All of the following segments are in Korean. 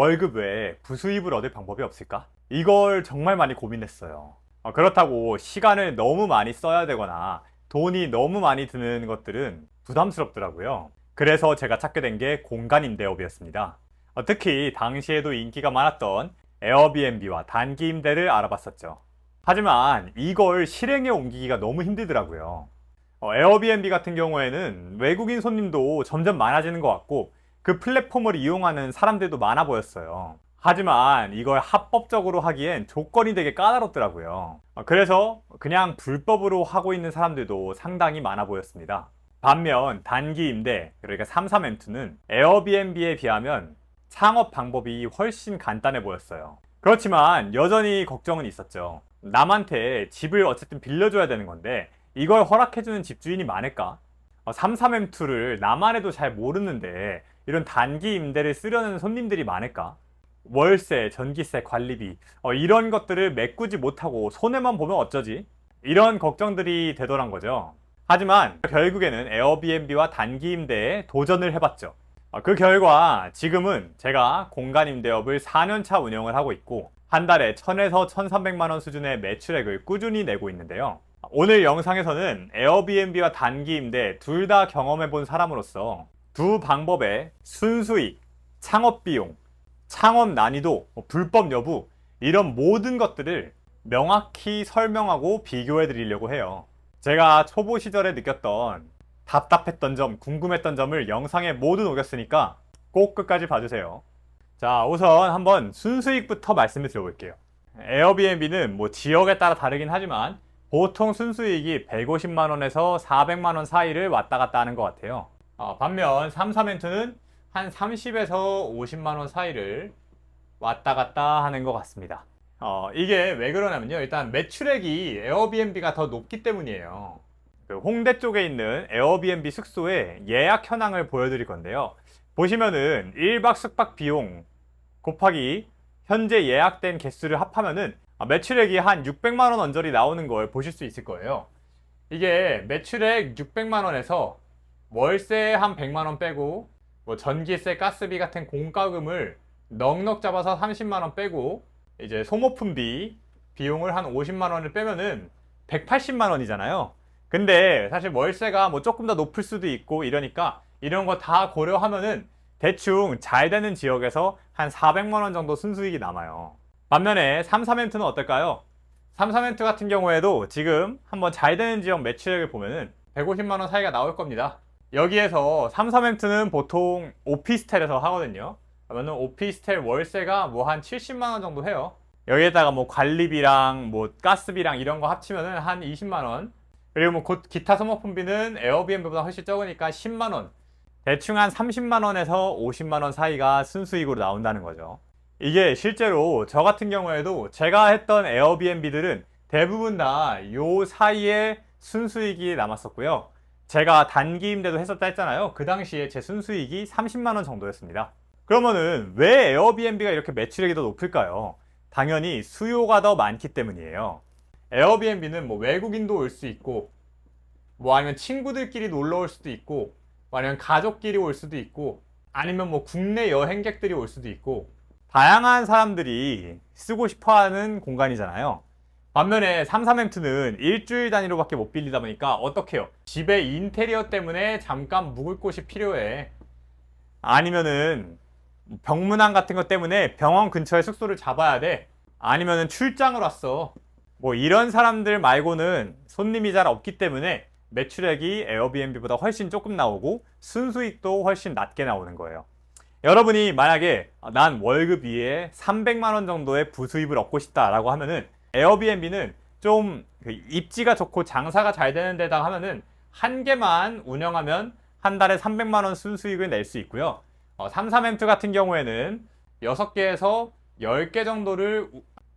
월급 외에 부수입을 얻을 방법이 없을까? 이걸 정말 많이 고민했어요. 그렇다고 시간을 너무 많이 써야 되거나 돈이 너무 많이 드는 것들은 부담스럽더라고요. 그래서 제가 찾게 된 게 공간 임대업이었습니다. 특히 당시에도 인기가 많았던 에어비앤비와 단기 임대를 알아봤었죠. 하지만 이걸 실행에 옮기기가 너무 힘들더라고요. 에어비앤비 같은 경우에는 외국인 손님도 점점 많아지는 것 같고 그 플랫폼을 이용하는 사람들도 많아 보였어요. 하지만 이걸 합법적으로 하기엔 조건이 되게 까다롭더라고요. 그래서 그냥 불법으로 하고 있는 사람들도 상당히 많아 보였습니다. 반면 단기 임대, 그러니까 33M2는 에어비앤비에 비하면 창업 방법이 훨씬 간단해 보였어요. 그렇지만 여전히 걱정은 있었죠. 남한테 집을 어쨌든 빌려줘야 되는 건데 이걸 허락해주는 집주인이 많을까? 33M2를 나만 해도 잘 모르는데 이런 단기 임대를 쓰려는 손님들이 많을까? 월세, 전기세, 관리비 이런 것들을 메꾸지 못하고 손해만 보면 어쩌지? 이런 걱정들이 되더란 거죠. 하지만 결국에는 에어비앤비와 단기 임대에 도전을 해봤죠. 그 결과 지금은 제가 공간 임대업을 4년차 운영을 하고 있고 한 달에 1000에서 1300만 원 수준의 매출액을 꾸준히 내고 있는데요. 오늘 영상에서는 에어비앤비와 단기 임대 둘 다 경험해 본 사람으로서 두 방법의 순수익, 창업 비용, 창업 난이도, 불법 여부 이런 모든 것들을 명확히 설명하고 비교해 드리려고 해요. 제가 초보 시절에 느꼈던 답답했던 점, 궁금했던 점을 영상에 모두 녹였으니까 꼭 끝까지 봐주세요. 자, 우선 한번 순수익부터 말씀을 드려볼게요. 에어비앤비는 뭐 지역에 따라 다르긴 하지만 보통 순수익이 150만원에서 400만원 사이를 왔다 갔다 하는 것 같아요. 반면 33M2는 한 30에서 50만원 사이를 왔다 갔다 하는 것 같습니다. 이게 왜 그러냐면요. 일단 매출액이 에어비앤비가 더 높기 때문이에요. 그 홍대 쪽에 있는 에어비앤비 숙소의 예약 현황을 보여드릴 건데요. 보시면은 1박 숙박 비용 곱하기 현재 예약된 개수를 합하면은 매출액이 한 600만원 언저리 나오는 걸 보실 수 있을 거예요. 이게 매출액 600만원에서 월세 한 100만원 빼고 뭐 전기세, 가스비 같은 공과금을 넉넉 잡아서 30만원 빼고 이제 소모품비 비용을 한 50만원을 빼면은 180만원이잖아요. 근데 사실 월세가 뭐 조금 더 높을 수도 있고 이러니까 이런 거 다 고려하면은 대충 잘 되는 지역에서 한 400만원 정도 순수익이 남아요. 반면에 33M2는 어떨까요? 33M2 같은 경우에도 지금 한번 잘 되는 지역 매출액을 보면은 150만원 사이가 나올 겁니다. 여기에서 33M2는 보통 오피스텔에서 하거든요. 그러면은 오피스텔 월세가 뭐 한 70만원 정도 해요. 여기에다가 뭐 관리비랑 뭐 가스비랑 이런 거 합치면은 한 20만원. 그리고 뭐 기타 소모품비는 에어비앤비보다 훨씬 적으니까 10만원. 대충 한 30만원에서 50만원 사이가 순수익으로 나온다는 거죠. 이게 실제로 저 같은 경우에도 제가 했던 에어비앤비들은 대부분 다 요 사이에 순수익이 남았었고요. 제가 단기 임대도 했었다 했잖아요. 그 당시에 제 순수익이 30만원 정도였습니다. 그러면은 왜 에어비앤비가 이렇게 매출액이 더 높을까요? 당연히 수요가 더 많기 때문이에요. 에어비앤비는 뭐 외국인도 올 수 있고 뭐 아니면 친구들끼리 놀러 올 수도 있고 뭐 아니면 가족끼리 올 수도 있고 아니면 뭐 국내 여행객들이 올 수도 있고 다양한 사람들이 쓰고 싶어하는 공간이잖아요. 반면에 33M2는 일주일 단위로밖에 못 빌리다 보니까 어떻게 해요? 집에 인테리어 때문에 잠깐 묵을 곳이 필요해. 아니면은 병문안 같은 것 때문에 병원 근처에 숙소를 잡아야 돼. 아니면은 출장을 왔어. 뭐 이런 사람들 말고는 손님이 잘 없기 때문에 매출액이 에어비앤비보다 훨씬 조금 나오고 순수익도 훨씬 낮게 나오는 거예요. 여러분이 만약에 난 월급 위에 300만원 정도의 부수입을 얻고 싶다라고 하면은 에어비앤비는 좀 입지가 좋고 장사가 잘 되는 데다 하면은 한 개만 운영하면 한 달에 300만원 순수익을 낼 수 있고요. 33M2 같은 경우에는 6개에서 10개 정도를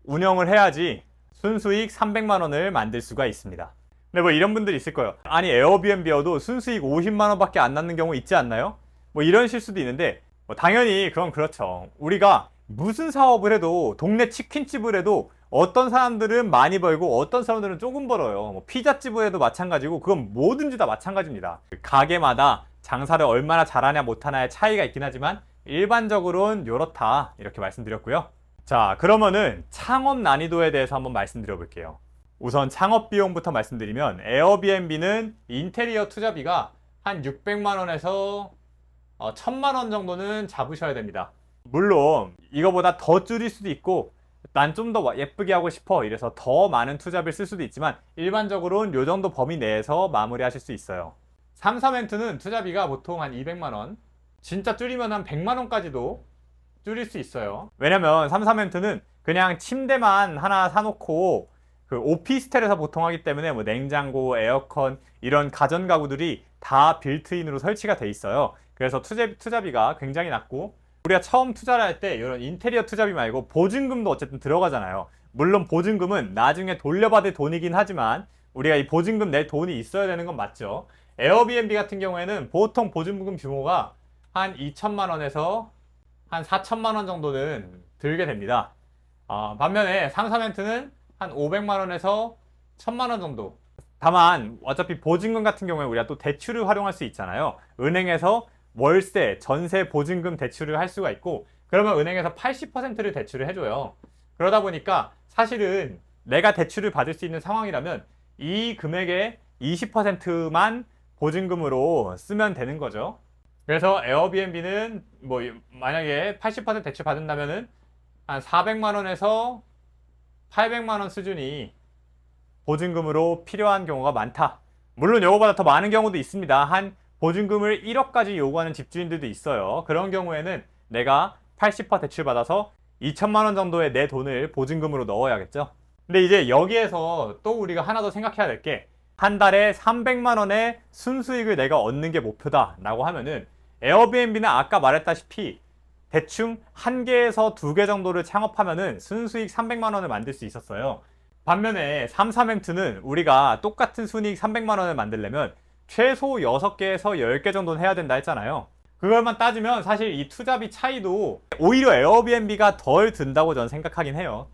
운영을 해야지 순수익 300만원을 만들 수가 있습니다. 근데 뭐 이런 분들이 있을 거예요. 아니 에어비앤비여도 순수익 50만원 밖에 안 남는 경우 있지 않나요? 뭐 이런 실수도 있는데 당연히 그건 그렇죠. 우리가 무슨 사업을 해도 동네 치킨집을 해도 어떤 사람들은 많이 벌고 어떤 사람들은 조금 벌어요. 뭐 피자집을 해도 마찬가지고 그건 뭐든지 다 마찬가지입니다. 가게마다 장사를 얼마나 잘하냐 못하냐의 차이가 있긴 하지만 일반적으로는 요렇다 이렇게 말씀드렸고요. 자, 그러면은 창업 난이도에 대해서 한번 말씀드려 볼게요. 우선 창업 비용부터 말씀드리면 에어비앤비는 인테리어 투자비가 한 600만 원에서 1000만 원 정도는 잡으셔야 됩니다. 물론 이거보다 더 줄일 수도 있고 난 좀 더 예쁘게 하고 싶어 이래서 더 많은 투자비를 쓸 수도 있지만 일반적으로는 요 정도 범위 내에서 마무리하실 수 있어요. 3사멘트는 투자비가 보통 한 200만 원, 진짜 줄이면 한 100만 원까지도 줄일 수 있어요. 왜냐면 3사멘트는 그냥 침대만 하나 사놓고 그 오피스텔에서 보통 하기 때문에 뭐 냉장고, 에어컨 이런 가전 가구들이 다 빌트인으로 설치가 돼 있어요. 그래서 투자비가 굉장히 낮고 우리가 처음 투자를 할 때 이런 인테리어 투자비 말고 보증금도 어쨌든 들어가잖아요. 물론 보증금은 나중에 돌려받을 돈이긴 하지만 우리가 이 보증금 낼 돈이 있어야 되는 건 맞죠. 에어비앤비 같은 경우에는 보통 보증금 규모가 한 2천만 원에서 한 4천만 원 정도는 들게 됩니다. 반면에 상사멘트는 한 500만 원에서 1000만 원 정도. 다만 어차피 보증금 같은 경우에 우리가 또 대출을 활용할 수 있잖아요. 은행에서 월세, 전세 보증금 대출을 할 수가 있고 그러면 은행에서 80%를 대출을 해줘요. 그러다 보니까 사실은 내가 대출을 받을 수 있는 상황이라면 이 금액의 20%만 보증금으로 쓰면 되는 거죠. 그래서 에어비앤비는 뭐 만약에 80% 대출 받는다면은 한 400만 원에서 800만 원 수준이 보증금으로 필요한 경우가 많다. 물론 이거보다 더 많은 경우도 있습니다. 한 보증금을 1억까지 요구하는 집주인들도 있어요. 그런 경우에는 내가 80% 대출 받아서 2천만 원 정도의 내 돈을 보증금으로 넣어야겠죠. 근데 이제 여기에서 또 우리가 하나 더 생각해야 될 게 한 달에 300만 원의 순수익을 내가 얻는 게 목표다 라고 하면은 에어비앤비는 아까 말했다시피 대충 1개에서 2개 정도를 창업하면은 순수익 300만 원을 만들 수 있었어요. 반면에 3사멘트는 우리가 똑같은 순이익 300만 원을 만들려면 최소 6개에서 10개 정도는 해야 된다 했잖아요. 그걸만 따지면 사실 이 투자비 차이도 오히려 에어비앤비가 덜 든다고 저는 생각하긴 해요.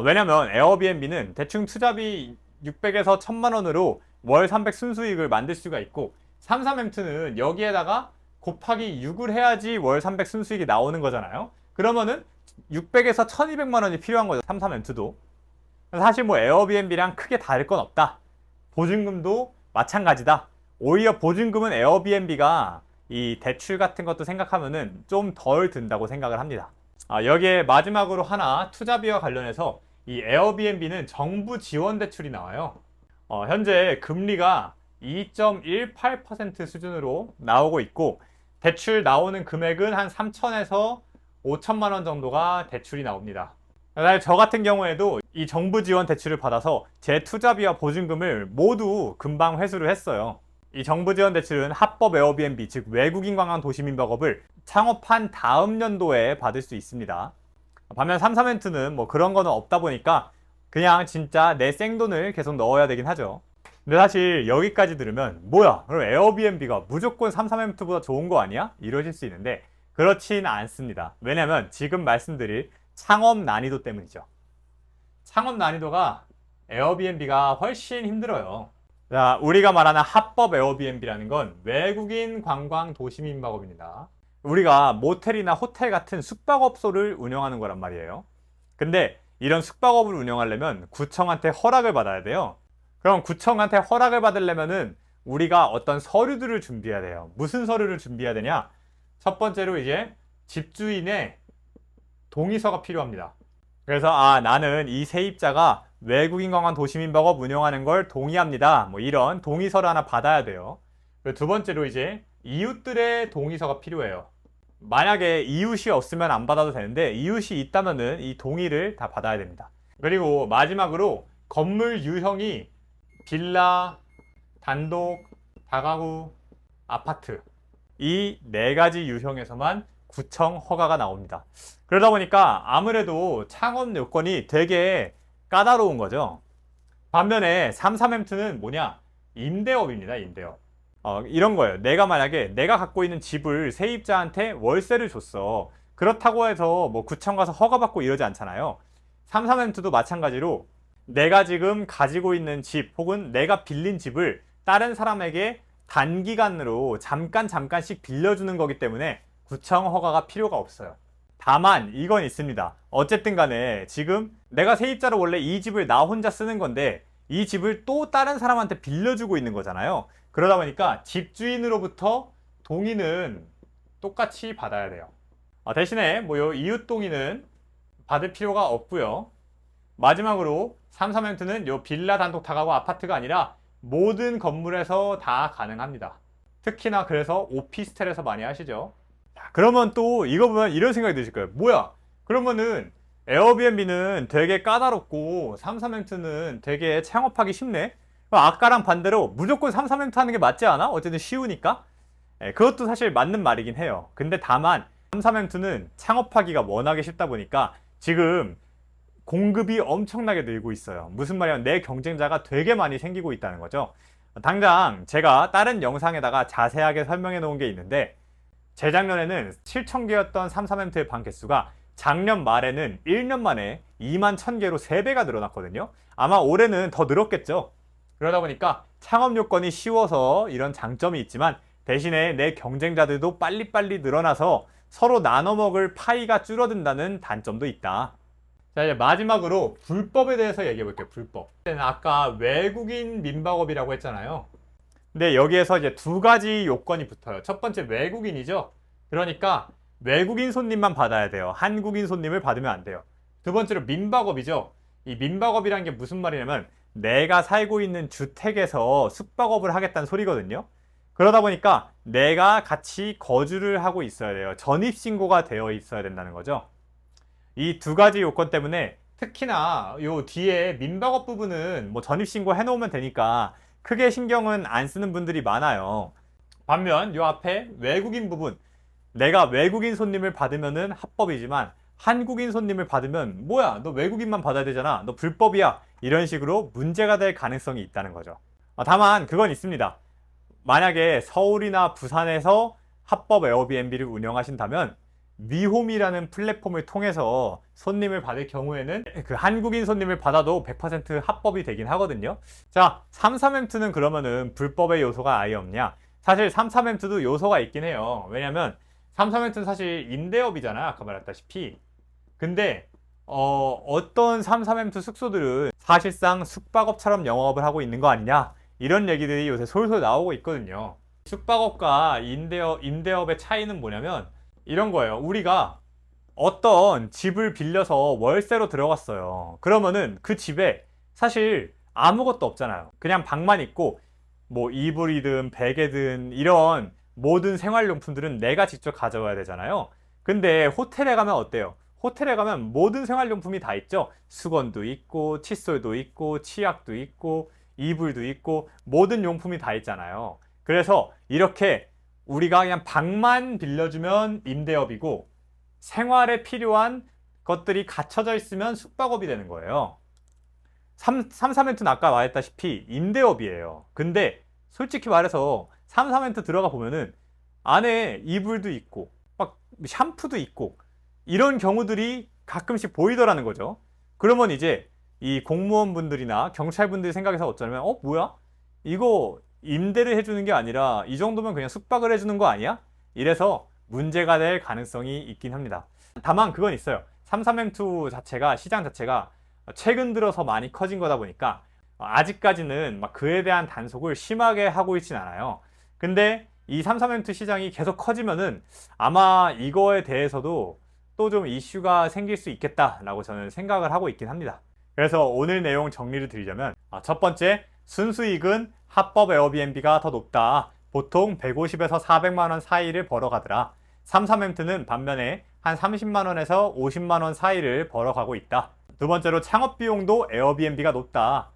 왜냐면 에어비앤비는 대충 투자비 600에서 1000만 원으로 월 300 순수익을 만들 수가 있고 3사멘트는 여기에다가 곱하기 6을 해야지 월 300 순수익이 나오는 거잖아요. 그러면은 600에서 1200만 원이 필요한 거죠. 3사멘트도. 사실 뭐 에어비앤비랑 크게 다를 건 없다. 보증금도 마찬가지다. 오히려 보증금은 에어비앤비가 이 대출 같은 것도 생각하면은 좀 덜 든다고 생각을 합니다. 여기에 마지막으로 하나 투자비와 관련해서 이 에어비앤비는 정부 지원 대출이 나와요. 현재 금리가 2.18% 수준으로 나오고 있고 대출 나오는 금액은 한 3천에서 5천만 원 정도가 대출이 나옵니다. 사실 저 같은 경우에도 이 정부 지원 대출을 받아서 제 투자비와 보증금을 모두 금방 회수를 했어요. 이 정부 지원 대출은 합법 에어비앤비, 즉 외국인 관광 도시민박업을 창업한 다음 연도에 받을 수 있습니다. 반면 3사멘트는 뭐 그런 거는 없다 보니까 그냥 진짜 내 생돈을 계속 넣어야 되긴 하죠. 근데 사실 여기까지 들으면 뭐야? 그럼 에어비앤비가 무조건 3사멘트보다 좋은 거 아니야? 이러실 수 있는데 그렇진 않습니다. 왜냐면 지금 말씀드릴 창업 난이도 때문이죠. 창업 난이도가 에어비앤비가 훨씬 힘들어요. 자, 우리가 말하는 합법 에어비앤비라는 건 외국인 관광 도시민박업입니다. 우리가 모텔이나 호텔 같은 숙박업소를 운영하는 거란 말이에요. 근데 이런 숙박업을 운영하려면 구청한테 허락을 받아야 돼요. 그럼 구청한테 허락을 받으려면은 우리가 어떤 서류들을 준비해야 돼요. 무슨 서류를 준비해야 되냐? 첫 번째로 이제 집주인의 동의서가 필요합니다. 그래서 나는 이 세입자가 외국인 관광 도시민박업 운영하는 걸 동의합니다. 뭐 이런 동의서를 하나 받아야 돼요. 그리고 두 번째로 이제 이웃들의 동의서가 필요해요. 만약에 이웃이 없으면 안 받아도 되는데 이웃이 있다면은 이 동의를 다 받아야 됩니다. 그리고 마지막으로 건물 유형이 빌라, 단독, 다가구, 아파트 이 4가지 유형에서만 구청 허가가 나옵니다. 그러다 보니까 아무래도 창업 요건이 되게 까다로운 거죠. 반면에 3사멘트는 뭐냐? 임대업입니다. 임대업. 이런 거예요. 내가 만약에 내가 갖고 있는 집을 세입자한테 월세를 줬어. 그렇다고 해서 뭐 구청 가서 허가받고 이러지 않잖아요. 3사멘트도 마찬가지로 내가 지금 가지고 있는 집 혹은 내가 빌린 집을 다른 사람에게 단기간으로 잠깐씩 빌려주는 거기 때문에 구청 허가가 필요가 없어요. 다만 이건 있습니다. 어쨌든 간에 지금 내가 세입자로 원래 이 집을 나 혼자 쓰는 건데 이 집을 또 다른 사람한테 빌려주고 있는 거잖아요. 그러다 보니까 집주인으로부터 동의는 똑같이 받아야 돼요. 대신에 뭐 요 이웃 동의는 받을 필요가 없고요. 마지막으로 3사멘트는 요 빌라 단독타가구 아파트가 아니라 모든 건물에서 다 가능합니다. 특히나 그래서 오피스텔에서 많이 하시죠. 그러면 또 이거 보면 이런 생각이 드실 거예요. 뭐야? 그러면은 에어비앤비는 되게 까다롭고 3사멘트는 되게 창업하기 쉽네? 아까랑 반대로 무조건 3사멘트 하는 게 맞지 않아? 어쨌든 쉬우니까? 그것도 사실 맞는 말이긴 해요. 근데 다만 3사멘트는 창업하기가 워낙에 쉽다 보니까 지금 공급이 엄청나게 늘고 있어요. 무슨 말이냐면 내 경쟁자가 되게 많이 생기고 있다는 거죠. 당장 제가 다른 영상에다가 자세하게 설명해 놓은 게 있는데 재작년에는 7,000개였던 3사멘트의 방 개수가 작년 말에는 1년 만에 2만 1,000개로 3배가 늘어났거든요. 아마 올해는 더 늘었겠죠. 그러다 보니까 창업 요건이 쉬워서 이런 장점이 있지만 대신에 내 경쟁자들도 빨리빨리 늘어나서 서로 나눠 먹을 파이가 줄어든다는 단점도 있다. 자, 이제 마지막으로 불법에 대해서 얘기해 볼게요. 불법. 아까 외국인 민박업이라고 했잖아요. 근데 여기에서 이제 두 가지 요건이 붙어요. 첫 번째 외국인이죠. 그러니까 외국인 손님만 받아야 돼요. 한국인 손님을 받으면 안 돼요. 두 번째로 민박업이죠. 이 민박업이란 게 무슨 말이냐면 내가 살고 있는 주택에서 숙박업을 하겠다는 소리거든요. 그러다 보니까 내가 같이 거주를 하고 있어야 돼요. 전입신고가 되어 있어야 된다는 거죠. 이 두 가지 요건 때문에 특히나 요 뒤에 민박업 부분은 뭐 전입신고 해놓으면 되니까 크게 신경은 안 쓰는 분들이 많아요. 반면 요 앞에 외국인 부분, 내가 외국인 손님을 받으면은 합법이지만 한국인 손님을 받으면 뭐야 너 외국인만 받아야 되잖아 너 불법이야 이런 식으로 문제가 될 가능성이 있다는 거죠. 다만 그건 있습니다. 만약에 서울이나 부산에서 합법 에어비앤비를 운영하신다면 위홈이라는 플랫폼을 통해서 손님을 받을 경우에는 그 한국인 손님을 받아도 100% 합법이 되긴 하거든요. 자, 3사멘트는 그러면은 불법의 요소가 아예 없냐? 사실 3사멘트도 요소가 있긴 해요. 왜냐면 3사멘트는 사실 임대업이잖아. 아까 말했다시피. 근데 어떤 3사멘트 숙소들은 사실상 숙박업처럼 영업을 하고 있는 거 아니냐? 이런 얘기들이 요새 솔솔 나오고 있거든요. 숙박업과 임대업의 차이는 뭐냐면 이런 거예요. 우리가 어떤 집을 빌려서 월세로 들어갔어요. 그러면은 그 집에 사실 아무것도 없잖아요. 그냥 방만 있고 뭐 이불이든 베개든 이런 모든 생활용품들은 내가 직접 가져와야 되잖아요. 근데 호텔에 가면 어때요? 호텔에 가면 모든 생활용품이 다 있죠. 수건도 있고 칫솔도 있고 치약도 있고 이불도 있고 모든 용품이 다 있잖아요. 그래서 이렇게 우리가 그냥 방만 빌려주면 임대업이고 생활에 필요한 것들이 갖춰져 있으면 숙박업이 되는 거예요. 3사멘트는 아까 말했다시피 임대업이에요. 근데 솔직히 말해서 3사멘트 들어가 보면은 안에 이불도 있고 막 샴푸도 있고 이런 경우들이 가끔씩 보이더라는 거죠. 그러면 이제 이 공무원분들이나 경찰분들이 생각해서 어쩌면 뭐야? 이거 임대를 해주는 게 아니라 이 정도면 그냥 숙박을 해주는 거 아니야? 이래서 문제가 될 가능성이 있긴 합니다. 다만 그건 있어요. 3사멘트 자체가 시장 자체가 최근 들어서 많이 커진 거다 보니까 아직까지는 막 그에 대한 단속을 심하게 하고 있진 않아요. 근데 이 3사멘트 시장이 계속 커지면은 아마 이거에 대해서도 또 좀 이슈가 생길 수 있겠다라고 저는 생각을 하고 있긴 합니다. 그래서 오늘 내용 정리를 드리자면 첫 번째, 순수익은 합법 에어비앤비가 더 높다. 보통 150에서 400만 원 사이를 벌어가더라. 3사멘트는 반면에 한 30만 원에서 50만 원 사이를 벌어가고 있다. 두 번째로 창업 비용도 에어비앤비가 높다.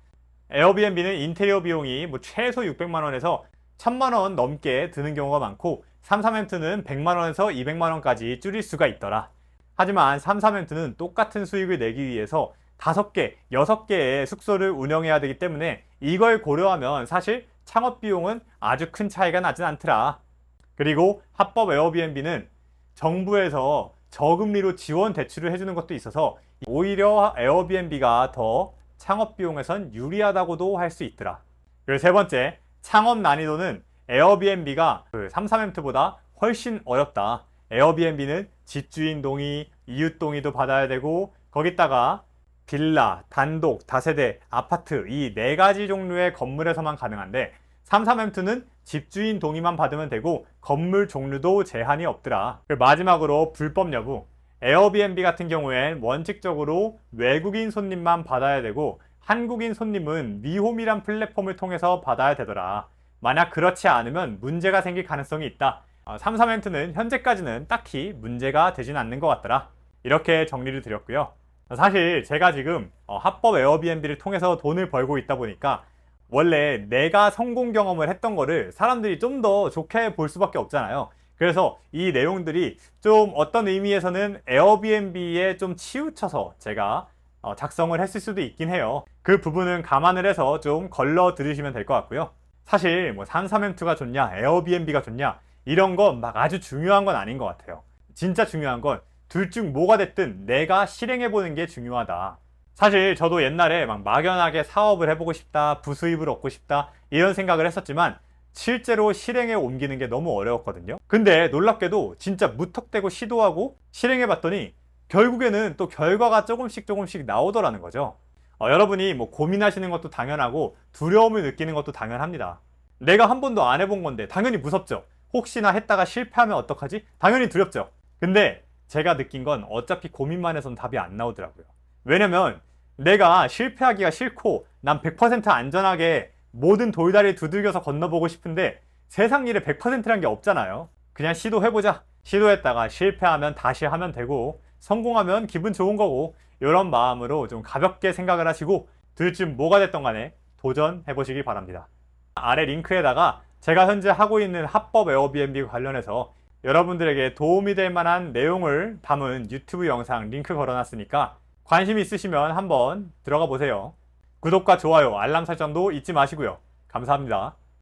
에어비앤비는 인테리어 비용이 뭐 최소 600만 원에서 1000만 원 넘게 드는 경우가 많고 3사멘트는 100만 원에서 200만 원까지 줄일 수가 있더라. 하지만 3사멘트는 똑같은 수익을 내기 위해서 5개, 6개의 숙소를 운영해야 되기 때문에 이걸 고려하면 사실 창업 비용은 아주 큰 차이가 나진 않더라. 그리고 합법 에어비앤비는 정부에서 저금리로 지원 대출을 해주는 것도 있어서 오히려 에어비앤비가 더 창업 비용에선 유리하다고도 할 수 있더라. 그리고 세 번째, 창업 난이도는 에어비앤비가 3사멘트보다 훨씬 어렵다. 에어비앤비는 집주인 동의, 이웃 동의도 받아야 되고 거기다가 빌라, 단독, 다세대, 아파트 이 네 가지 종류의 건물에서만 가능한데 33M2는 집주인 동의만 받으면 되고 건물 종류도 제한이 없더라. 그리고 마지막으로 불법 여부. 에어비앤비 같은 경우엔 원칙적으로 외국인 손님만 받아야 되고 한국인 손님은 위홈이란 플랫폼을 통해서 받아야 되더라. 만약 그렇지 않으면 문제가 생길 가능성이 있다. 33M2는 현재까지는 딱히 문제가 되진 않는 것 같더라. 이렇게 정리를 드렸고요. 사실 제가 지금 합법 에어비앤비를 통해서 돈을 벌고 있다 보니까 원래 내가 성공 경험을 했던 거를 사람들이 좀 더 좋게 볼 수밖에 없잖아요. 그래서 이 내용들이 좀 어떤 의미에서는 에어비앤비에 좀 치우쳐서 제가 작성을 했을 수도 있긴 해요. 그 부분은 감안을 해서 좀 걸러 들으시면 될 것 같고요. 사실 뭐 33M2가 좋냐 에어비앤비가 좋냐 이런 거 막 아주 중요한 건 아닌 것 같아요. 진짜 중요한 건 둘 중 뭐가 됐든 내가 실행해보는 게 중요하다. 사실 저도 옛날에 막 막연하게 사업을 해보고 싶다, 부수입을 얻고 싶다 이런 생각을 했었지만 실제로 실행에 옮기는 게 너무 어려웠거든요. 근데 놀랍게도 진짜 무턱대고 시도하고 실행해봤더니 결국에는 또 결과가 조금씩 나오더라는 거죠. 여러분이 뭐 고민하시는 것도 당연하고 두려움을 느끼는 것도 당연합니다. 내가 한 번도 안 해본 건데 당연히 무섭죠. 혹시나 했다가 실패하면 어떡하지? 당연히 두렵죠. 근데 제가 느낀 건 어차피 고민만 해서는 답이 안 나오더라고요. 왜냐면 내가 실패하기가 싫고 난 100% 안전하게 모든 돌다리를 두들겨서 건너보고 싶은데 세상 일에 100%란 게 없잖아요. 그냥 시도해보자. 시도했다가 실패하면 다시 하면 되고 성공하면 기분 좋은 거고 이런 마음으로 좀 가볍게 생각을 하시고 둘 중 뭐가 됐던 간에 도전해보시기 바랍니다. 아래 링크에다가 제가 현재 하고 있는 합법 에어비앤비 관련해서 여러분들에게 도움이 될 만한 내용을 담은 유튜브 영상 링크 걸어놨으니까 관심 있으시면 한번 들어가 보세요. 구독과 좋아요, 알람 설정도 잊지 마시고요. 감사합니다.